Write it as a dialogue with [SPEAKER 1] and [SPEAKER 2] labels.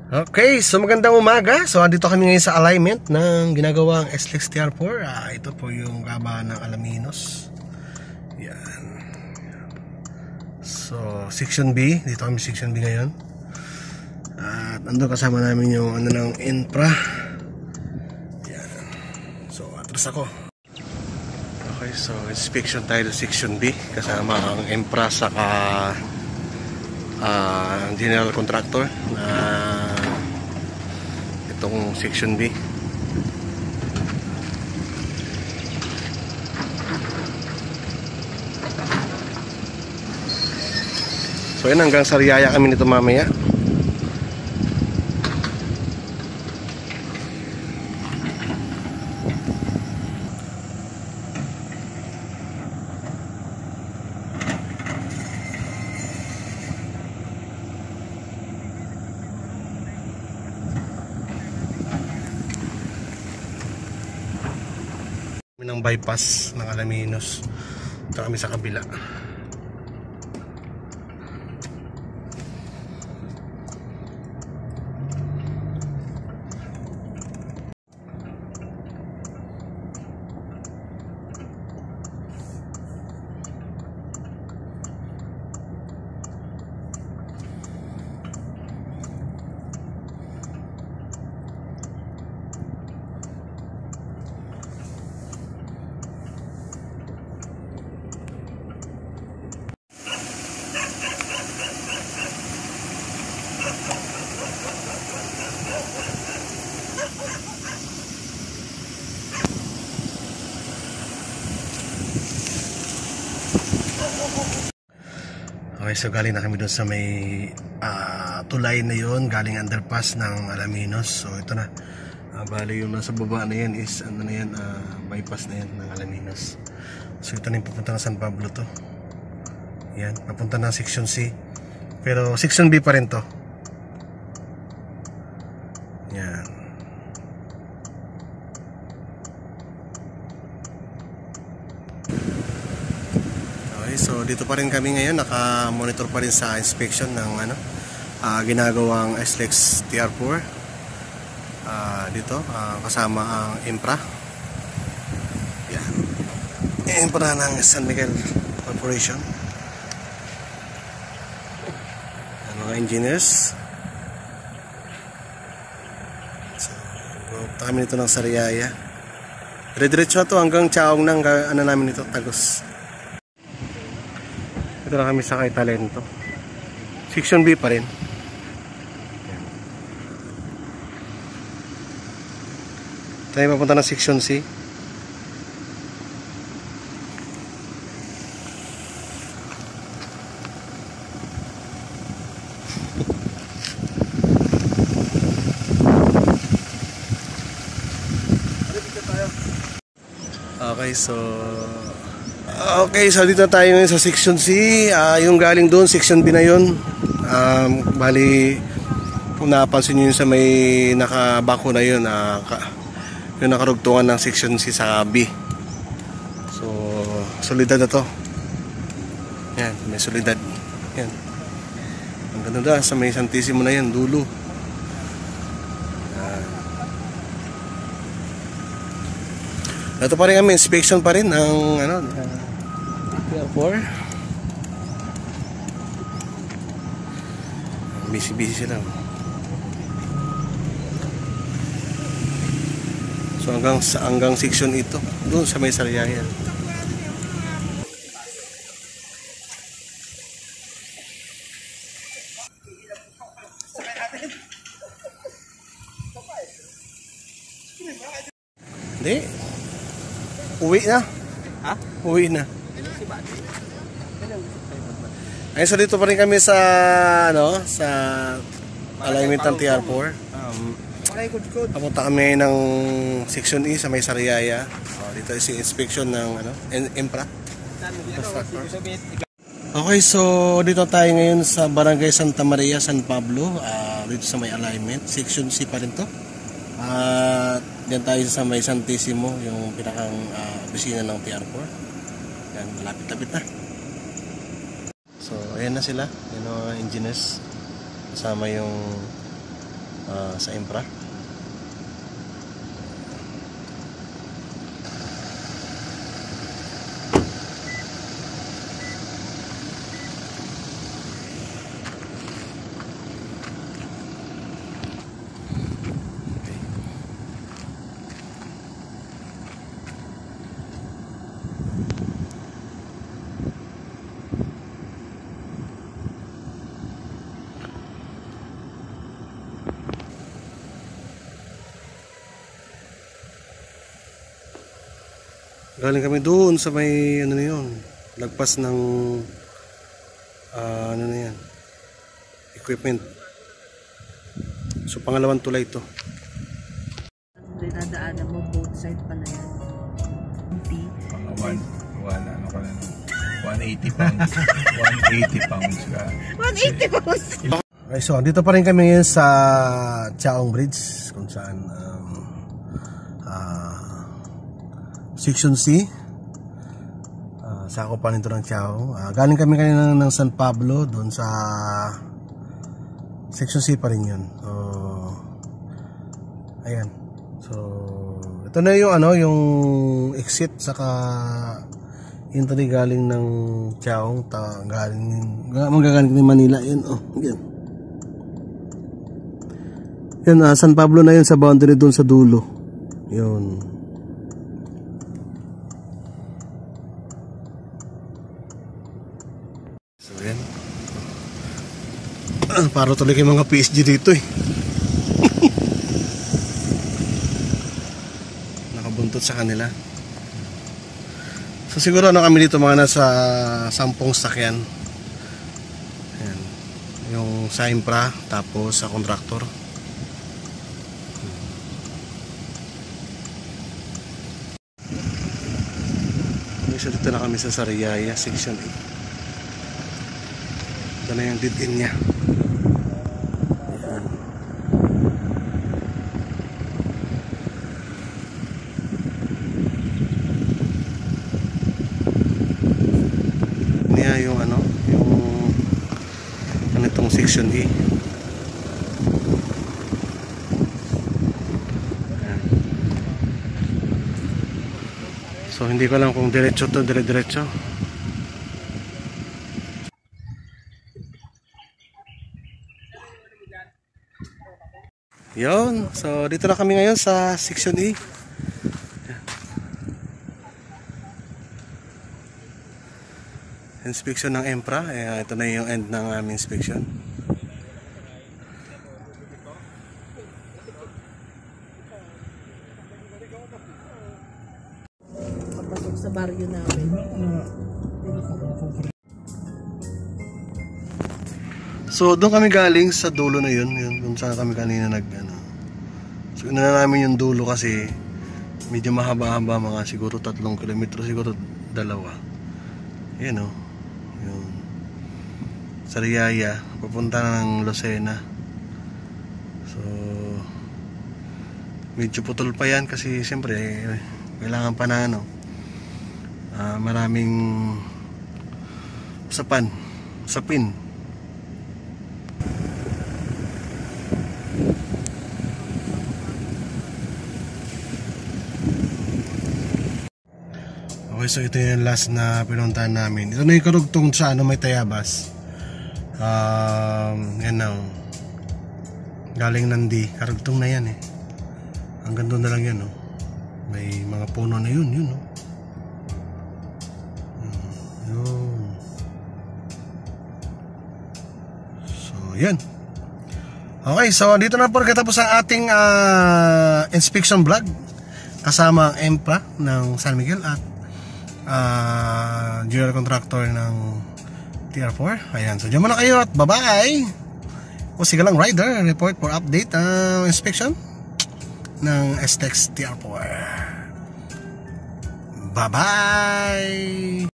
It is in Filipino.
[SPEAKER 1] Okay, so magandang umaga. So andito kami ngayon sa alignment ng ginagawang SLEX TR4. Ito po yung gaba ng Alaminos. Yan. So section B, dito kami section B ngayon. At andun kasama namin yung ano ng infra. Yan. So atras ako. Okay, so inspection tayo sa section B kasama ang infra saka general contractor na itong section B. So yun, hanggang Sariaya kami nito mamaya. Ng bypass ng Alaminos. Ito kami sa kabila. Okay, so galing na kami doon sa may tulay na yun, galing underpass ng Alaminos. So ito na, bali yung nasa baba na yan is ano na yan, bypass na yan ng Alaminos. So ito na yung papunta ng San Pablo to. Yan, papunta ng section C. Pero section B pa rin to. Yan. So dito pa rin kami ngayon, naka-monitor pa rin sa inspection ng ginagawang SLEX TR4 dito, kasama ang infra. Yan, infra ng San Miguel Corporation. Yan, mga engineers. So pupunta kami nito ng Sariaya. Dire-diretso to hanggang Chaong ng ano namin ito, Tagos. Ito na kami sa kay Talento. Section B pa rin. Tayo papunta ng section C. Okay, so dito tayo ngayon sa section C. Yung galing doon, section B na yun. Bali, kung napansin nyo yun sa may nakabako na yun, yung nakarugtungan ng section C sa B. So, solidad na to. Yan, may solidad. Yan. Ang ganda sa may Santissimo na yan, dulo. Ito pa rin kami, inspection pa rin ng TR4. Busy sila. So hanggang section ito, doon sa may Sariaya. Hindi. Uwi na. Ha? Uwi na. Ay, so dito pa rin kami sa sa alignment ng TR4. Papunta kami ng section E sa may Sariaya. Dito is yung inspection ng infra. Okay, so dito tayo ngayon sa Barangay Santa Maria, San Pablo. Dito sa may alignment. Section C pa rin to. Diyan tayo sa may Santissimo, yung pinakang opisina ng TR4. Yan, malapit-lapit na. So, ayan na sila. Yan ang engineers. Kasama yung sa Impra. Galing kami doon sa may ano na yun, lagpas ng ano na yan, equipment. So pangalawang tulay ito.
[SPEAKER 2] Dinadaanan mo both side pa na yan.
[SPEAKER 3] Mga 180 pounds. 180 pounds ka.
[SPEAKER 2] 180 pounds!
[SPEAKER 1] Okay, so dito pa rin kami ngayon sa Chaong Bridge, kung saan Section C, sakop pa nito ng Chaong. Galing kami kanina ng San Pablo, doon sa Section C pa rin yun. So ayan, so ito na yung ano, yung exit, saka yun tali galing ng Chaong, magagaling ng Manila. Yun, oh, yun. Yun, San Pablo na yun, sa boundary doon sa dulo. Yun. So yan. Para tuloy kayo mga PSG dito eh. Nakabuntot sa kanila. So siguro ano kami dito, mga nasa 10 sakyan. Ayan. Yung sa Impra, tapos sa contractor. So dito na kami sa Sariaya, Section 8. Ito na yung dead end nya. Ayan. Niya yung ano, yung itong Section E. So hindi ko lang kung diretso to, dire-diretso. Yun, so dito na kami ngayon sa Section E. Inspection ng Impra. Ito na yung end ng aming inspection.
[SPEAKER 2] Sa baryo namin.
[SPEAKER 1] So doon kami galing sa dulo na yun, doon saan kami kanina So inuna namin yung dulo kasi medyo mahaba-haba, mga siguro 3 kilometro, siguro 2. Yan o, yun. Sariaya, papunta ng Lucena. So medyo putol pa yan kasi siyempre kailangan pa na maraming sapin. Okay, so ito yung last na pinuntahan namin. Ito na yung karugtong sa may Tayabas. Yan na, galing Nandi, karugtong na yan eh. Hanggang doon na lang yan, may mga puno na yun. Yun. So yan. Okay, so dito na po katapos ang ating inspection vlog kasama ang Impra ng San Miguel at general contractor ng TR4. Ayan, so dyan muna kayo at bye-bye. O sige lang, rider report for update inspection ng STEX TR4. Bye-bye.